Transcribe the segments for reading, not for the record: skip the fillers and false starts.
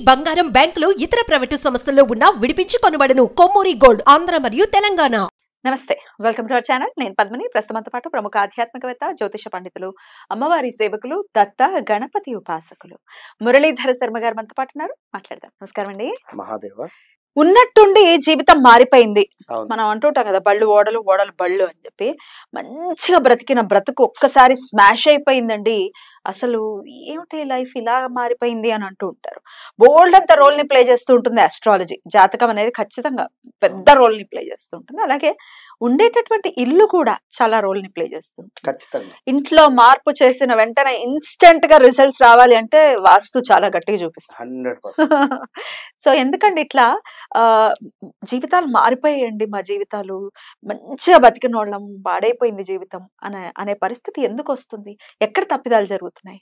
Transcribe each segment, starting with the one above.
బంగారం బ్యాంకులు ఇతర ప్రైవేటు సంస్థల్లో ఉన్న విడిపించి కొనబడును. కొమ్మూరి గోల్డ్ ఆంధ్ర మరియు తెలంగాణ. నమస్తే, వెల్కమ్ టు అవర్ ఛానల్. నేను పద్మిని. ప్రస్తుతంతో పాటు ప్రముఖ ఆధ్యాత్మికవేత్త, జ్యోతిష పండితులు, అమ్మవారి సేవకులు, దత్త గణపతి ఉపాసకులు మురళీధర శర్మ గారు మనతో పాటు ఉన్నారు. మాట్లాడదాం. నమస్కారం అండి. మహాదేవ. ఉన్నట్టుండి జీవితం మారిపోయింది. మనం అంటుంటాం కదా, బళ్ళు ఓడలు ఓడలు బళ్ళు అని చెప్పి. మంచిగా బ్రతికిన బ్రతుకు ఒక్కసారి స్మాష్ అయిపోయిందండి. అసలు ఏమిటి లైఫ్ ఇలా మారిపోయింది అని అంటూ ఉంటారు. బోల్డ్ అంత రోల్ ని ప్లే చేస్తూ ఉంటుంది ఆస్ట్రాలజీ. జాతకం అనేది ఖచ్చితంగా పెద్ద రోల్ ని ప్లే చేస్తూ ఉంటుంది. అలాగే ఉండేటటువంటి ఇల్లు కూడా చాలా రోల్ ని ప్లే చేస్తుంది. ఖచ్చితంగా ఇంట్లో మార్పు చేసిన వెంటనే ఇన్స్టెంట్ గా రిజల్ట్స్ రావాలి అంటే వాస్తు చాలా గట్టిగా చూపిస్తుంది. 100%. సో ఎందుకంటే ఇట్లా జీవితాలు మారిపోయాయండి. మా జీవితాలు మంచిగా బతికిన వాళ్ళం, పాడైపోయింది జీవితం అనే పరిస్థితి ఎందుకు వస్తుంది? ఎక్కడ తప్పిదాలు జరుగుతున్నాయి?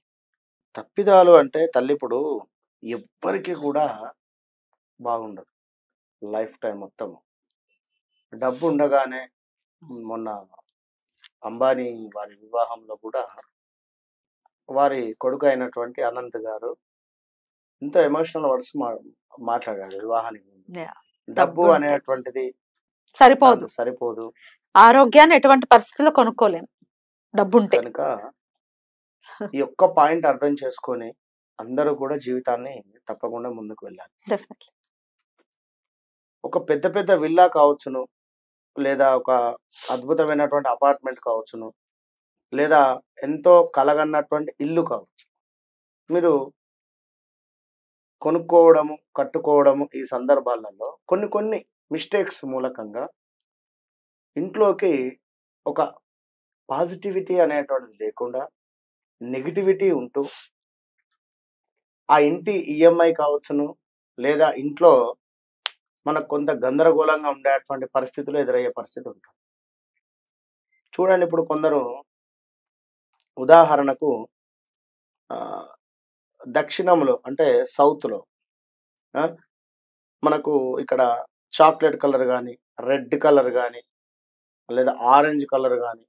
తప్పిదాలు అంటే తల్లి ఇప్పుడు ఎవ్వరికి కూడా బాగుండదు లైఫ్ టైం మొత్తం. డబ్బు ఉండగానే మొన్న అంబానీ వారి వివాహంలో కూడా వారి కొడుకు అయినటువంటి అనంత్ గారు ఎంతో ఎమోషనల్ వర్డ్స్ మాట్లాడాడు వివాహానికి ముందు. డబ్బు అనేటువంటిది సరిపోదు, ఆరోగ్యాన్ని ఎటువంటి పరిస్థితుల్లో కొనుక్కోలేము డబ్బు ఉంటే. కనుక ఈ ఒక్క పాయింట్ అర్థం చేసుకొని అందరూ కూడా జీవితాన్ని తప్పకుండా ముందుకు వెళ్ళాలి. ఒక పెద్ద పెద్ద విల్లా కావచ్చును, లేదా ఒక అద్భుతమైనటువంటి అపార్ట్మెంట్ కావచ్చును, లేదా ఎంతో కలగన్నటువంటి ఇల్లు కావచ్చు. మీరు కొనుక్కోవడము, కట్టుకోవడము ఈ సందర్భాలలో కొన్ని మిస్టేక్స్ మూలకంగా ఇంట్లోకి ఒక పాజిటివిటీ అనేటువంటిది లేకుండా నెగిటివిటీ ఉంటూ ఆ ఇంటి ఈఎంఐ కావచ్చును, లేదా ఇంట్లో మనకు కొంత గందరగోళంగా ఉండేటువంటి పరిస్థితులు ఎదురయ్యే పరిస్థితి ఉంటుంది. చూడండి, ఇప్పుడు కొందరు ఉదాహరణకు దక్షిణంలో అంటే సౌత్లో మనకు ఇక్కడ చాక్లెట్ కలర్ కానీ, రెడ్ కలర్ కానీ, లేదా ఆరెంజ్ కలర్ కానీ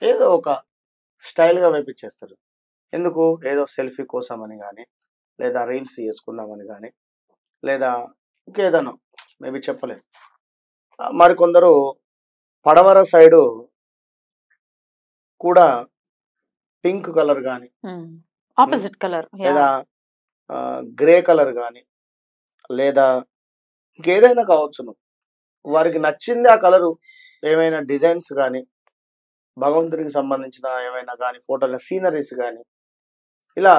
ఏదో ఒక స్టైల్గా వేపించేస్తారు. ఎందుకు? ఏదో సెల్ఫీ కోసం అని కానీ, లేదా రీల్స్ చేసుకుందామని కానీ, లేదా ఇంకేదన్నా మేబీ చెప్పలేదు. మరికొందరు పడమర సైడు కూడా పింక్ కలర్ కానీ, ఆపోజిట్ కలర్, లేదా గ్రే కలర్ కానీ, లేదా ఇంకేదైనా కావచ్చును. వారికి నచ్చింది ఆ కలరు, ఏమైనా డిజైన్స్ కానీ, భగవంతుడికి సంబంధించిన ఏమైనా కానీ ఫోటోల సీనరీస్ కానీ ఇలా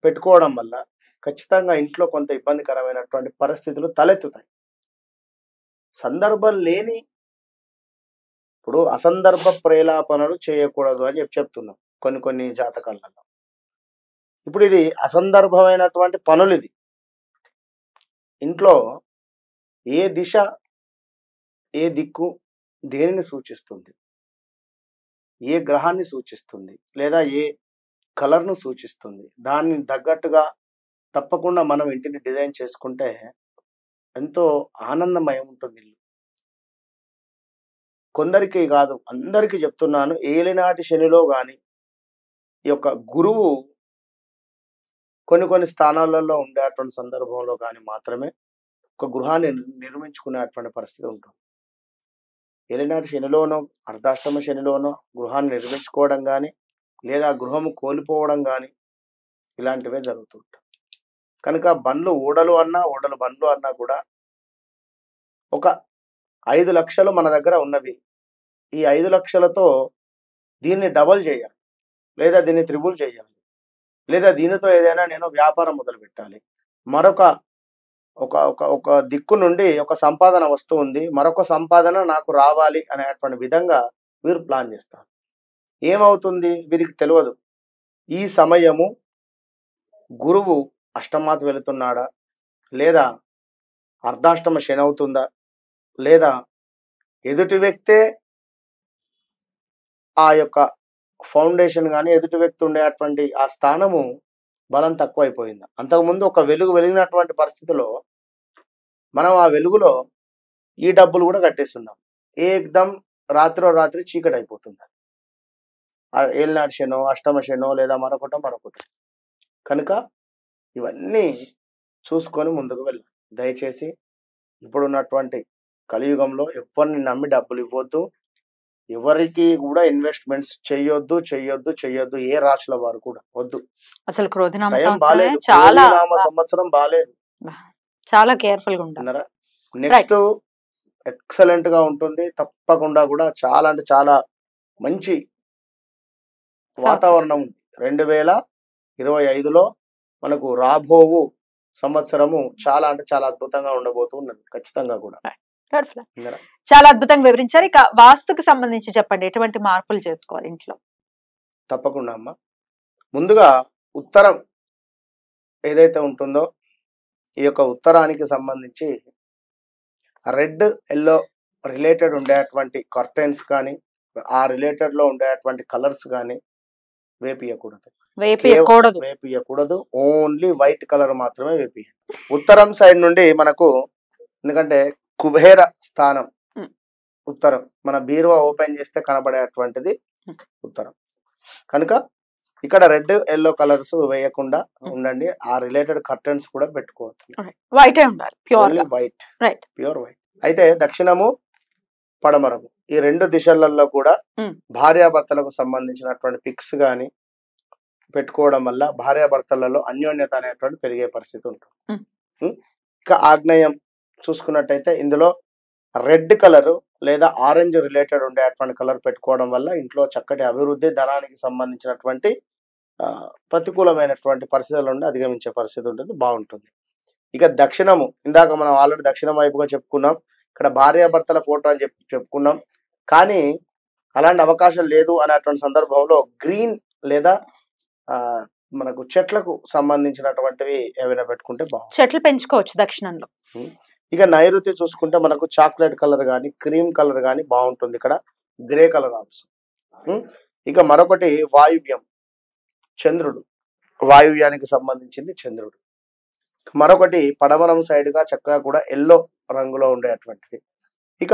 పెట్టుకోవడం వల్ల ఖచ్చితంగా ఇంట్లో కొంత ఇబ్బందికరమైనటువంటి పరిస్థితులు తలెత్తుతాయి. సందర్భం లేని, ఇప్పుడు అసందర్భ ప్రేలాపనలు చేయకూడదు అని చెప్తున్నాం కొన్ని జాతకాలలో. ఇప్పుడు ఇది అసందర్భమైనటువంటి పనులు. ఇది ఇంట్లో ఏ దిశ, ఏ దిక్కు దేనిని సూచిస్తుంది, ఏ గ్రహాన్ని సూచిస్తుంది, లేదా ఏ కలర్ను సూచిస్తుంది, దాన్ని తగ్గట్టుగా తప్పకుండా మనం ఇంటిని డిజైన్ చేసుకుంటే ఎంతో ఆనందమయం ఉంటుంది ఇల్లు. కొందరికి కాదు, అందరికీ చెప్తున్నాను. ఏలినాటి శనిలో కానీ ఈ యొక్క గురువు కొన్ని స్థానాలలో ఉండేటువంటి సందర్భంలో కానీ మాత్రమే ఒక గృహాన్ని నిర్మించుకునేటువంటి పరిస్థితి ఉంటుంది. ఏలినాటి శనిలోనో, అర్ధాష్టమ శనిలోనో గృహాన్ని నిర్మించుకోవడం కానీ, లేదా గృహము కోల్పోవడం కానీ ఇలాంటివే జరుగుతుంటాయి. కనుక బండ్లు ఓడలు బండ్లు అన్నా కూడా ఒక 5 లక్షలు మన దగ్గర ఉన్నవి. ఈ 5 లక్షలతో దీన్ని డబల్ చేయాలి, లేదా దీన్ని త్రిబుల్ చేయాలి, లేదా దీనితో ఏదైనా నేను వ్యాపారం మొదలు పెట్టాలి. మరొక ఒక దిక్కు నుండి ఒక సంపాదన వస్తుంది, మరొక సంపాదన నాకు రావాలి అనేటువంటి విధంగా వీరు ప్లాన్ చేస్తారు. ఏమవుతుంది వీరికి తెలియదు. ఈ సమయము గురువు అష్టమాత్ వెళుతున్నాడా, లేదా అర్ధాష్టమ శని అవుతుందా, లేదా ఎదుటి వ్యక్తే ఆ యొక్క ఫౌండేషన్ కానీ, ఎదుటి వ్యక్తి ఉండేటువంటి ఆ స్థానము బలం తక్కువైపోయింది. అంతకుముందు ఒక వెలుగు వెలిగినటువంటి పరిస్థితిలో మనం ఆ వెలుగులో ఈ డబ్బులు కూడా కట్టేస్తున్నాం. ఏకదం రాత్రి చీకటి అయిపోతుంది. ఏలినాటి శనో, అష్టమ శనో, లేదా మరొకటో. కనుక ఇవన్నీ చూసుకొని ముందుకు వెళ్ళాలి. దయచేసి ఇప్పుడున్నటువంటి కలియుగంలో ఎవరిని నమ్మి డబ్బులు ఇవ్వద్దు, ఎవరికి కూడా ఇన్వెస్ట్మెంట్స్ చెయ్యొద్దు. ఏ రాశుల వారు కూడా వద్దు. అసలు క్రోధినామ టైం సంవత్సరమే బాలేదు, చాలా సంవత్సరం బాలేదు. చాలా కేర్ఫుల్ గా ఉంటారు. నెక్స్ట్ ఎక్సలెంట్ గా ఉంటుంది తప్పకుండా కూడా. చాలా అంటే చాలా మంచి వాతావరణం ఉంది. 2025లో మనకు రాబోవు సంవత్సరము చాలా అంటే చాలా అద్భుతంగా ఉండబోతున్నది ఖచ్చితంగా కూడా. చాలా అద్భుతంగా వివరించారు. ఇక వాస్తుకి సంబంధించి చెప్పండి, ఎటువంటి మార్పులు చేసుకోవాలి ఇంట్లో? తప్పకుండా అమ్మ. ముందుగా ఉత్తరం ఏదైతే ఉంటుందో ఈ యొక్క ఉత్తరానికి సంబంధించి రెడ్ ఎల్లో రిలేటెడ్ ఉండేటువంటి కర్టెన్స్ కానీ ఆ రిలేటెడ్ లో ఉండేటువంటి కలర్స్ కానీ వేపియకూడదు. ఓన్లీ వైట్ కలర్ మాత్రమే వేపియాలి. ఉత్తరం సైడ్ నుండి మనకు, ఎందుకంటే కుబేర స్థానం ఉత్తరం, మన బీరువా ఓపెన్ చేస్తే కనబడేటువంటిది ఉత్తరం కనుక ఇక్కడ రెడ్ ఎల్లో కలర్స్ వేయకుండా ఉండండి. ఆ రిలేటెడ్ కర్టెన్స్ కూడా పెట్టుకోవచ్చు. వైట్ ఉండాలి, ప్యూర్ వైట్. అయితే దక్షిణము పడమరము ఈ రెండు దిశలలో కూడా భార్యాభర్తలకు సంబంధించినటువంటి పిక్స్ గాని పెట్టుకోవడం వల్ల భార్యాభర్తలలో అన్యోన్యత అనేటువంటి పెరిగే పరిస్థితి ఉంటుంది. ఇక ఆగ్నేయం చూసుకున్నట్టయితే ఇందులో రెడ్ కలర్ లేదా ఆరెంజ్ రిలేటెడ్ ఉండేటువంటి కలర్ పెట్టుకోవడం వల్ల ఇంట్లో చక్కటి అభివృద్ధి, ధనానికి సంబంధించినటువంటి ప్రతికూలమైనటువంటి పరిస్థితుల నుండి అధిగమించే పరిస్థితి ఉంటుంది, బాగుంటుంది. ఇక దక్షిణము, ఇందాక మనం ఆల్రెడీ దక్షిణం వైపుగా చెప్పుకున్నాం, ఇక్కడ భార్యాభర్తల ఫోటో అని చెప్పుకున్నాం. కానీ అలాంటి అవకాశం లేదు అనేటువంటి సందర్భంలో గ్రీన్ లేదా మనకు చెట్లకు సంబంధించినటువంటివి ఏమైనా పెట్టుకుంటే బాగుంటుంది. చెట్లు పెంచుకోవచ్చు దక్షిణంలో. ఇక నైరుతి చూసుకుంటే మనకు చాక్లెట్ కలర్ కానీ క్రీమ్ కలర్ కానీ బాగుంటుంది. ఇక్కడ గ్రే కలర్ ఆల్సో. ఇక మరొకటి వాయువ్యం, చంద్రుడు, వాయువ్యానికి సంబంధించింది చంద్రుడు. మరొకటి పడమరం సైడ్ గా చక్కగా కూడా ఎల్లో రంగులో ఉండేటువంటిది. ఇక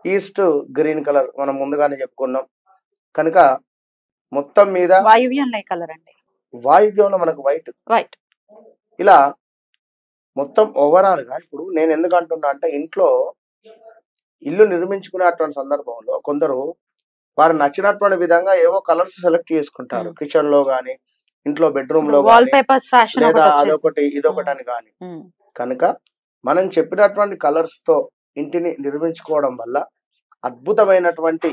ఈస్ట్ గ్రీన్ కలర్ మనం ముందుగానే చెప్పుకున్నాం కనుక మొత్తం మీద వాయువ్యంలో కలర్ అండి, వాయువ్యంలో మనకు వైట్. ఇలా మొత్తం ఓవరాల్ గా ఇప్పుడు నేను ఎందుకు అంటున్నా అంటే, ఇంట్లో ఇల్లు నిర్మించుకునేటువంటి సందర్భంలో కొందరు వారు నచ్చినటువంటి విధంగా ఏవో కలర్స్ సెలెక్ట్ చేసుకుంటారు. కిచెన్ లో గానీ, ఇంట్లో బెడ్రూమ్ లో లేదా అదొకటి ఇదొకటి అని గాని. కనుక మనం చెప్పినటువంటి కలర్స్ తో ఇంటిని నిర్మించుకోవడం వల్ల అద్భుతమైనటువంటి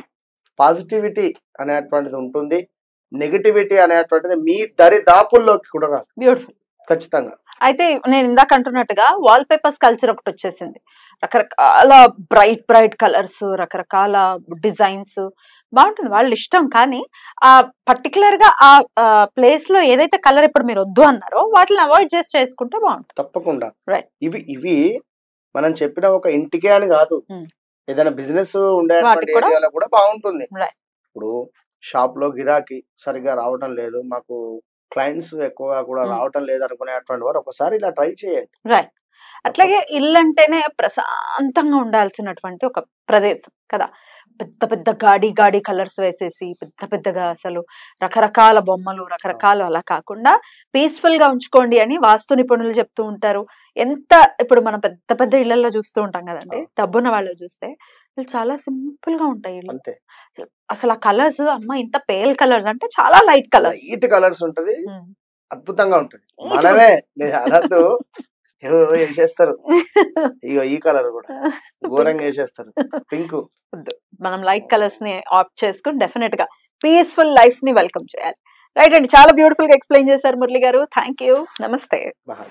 పాజిటివిటీ అనేటువంటిది ఉంటుంది. నెగటివిటీ అనేటువంటిది మీ దరిదాపుల్లోకి కూడా రాదు. బ్యూటిఫుల్, ఖచ్చితంగా. అయితే నేను ఇందాక అంటున్నట్టుగా వాల్ పేపర్స్ కల్చర్ ఒకటి వచ్చేసింది. రకరకాల బ్రైట్ కలర్స్, రకరకాల డిజైన్స్, బాగుంటుంది, వాళ్ళ ఇష్టం. కానీ ఆ పర్టికులర్ గా ఆ ప్లేస్ లో ఏదైతే కలర్ ఇప్పుడు మీరు వద్దు అన్నారో వాటిని అవాయిడ్ చేసి చేసుకుంటే బాగుంటుంది. తప్పకుండా. రైట్. ఇవి మనం చెప్పిన ఒక ఇంటికే అని కాదు, ఏదైనా బిజినెస్ ఉండేటువంటి ఏరియాలో కూడా బాగుంటుంది. ఇప్పుడు షాప్ లో గిరాకీ సరిగా రావడం లేదు, మాకు క్లయింట్స్ ఎక్కువగా కూడా రావటం లేదు అనుకునేటువంటి వారు ఒకసారి ఇలా ట్రై చేయండి. రైట్. అట్లాగే ఇల్లు అంటేనే ప్రశాంతంగా ఉండాల్సినటువంటి ఒక ప్రదేశం కదా. పెద్ద పెద్ద గాడి కలర్స్ వేసేసి పెద్దగా అసలు రకరకాల బొమ్మలు రకరకాలు అలా కాకుండా పీస్ఫుల్ గా ఉంచుకోండి అని వాస్తు నిపుణులు చెప్తూ ఉంటారు. ఎంత ఇప్పుడు మనం పెద్ద ఇళ్లలో చూస్తూ ఉంటాం కదండి, డబ్బున్న వాళ్ళు చూస్తే వీళ్ళు చాలా సింపుల్ గా ఉంటాయి ఇల్లు. అసలు ఆ కలర్స్, అమ్మ ఇంత పేల్ కలర్స్ అంటే చాలా లైట్ కలర్స్ ఉంటది, అద్భుతంగా ఉంటది. మనమే అనద్దు వేసేస్తారు, ఇగో ఈ కలర్ కూడా ఘోరంగా వేసేస్తారు, పింక్. మనం లైట్ కలర్స్ ని ఆప్ట్ చేసుకుని డెఫినెట్ గా పీస్ఫుల్ లైఫ్ ని వెల్కమ్ చేయాలి. రైట్ అండి, చాలా బ్యూటిఫుల్ గా ఎక్స్ప్లెయిన్ చేశారు మురళి గారు. థ్యాంక్ యూ, నమస్తే.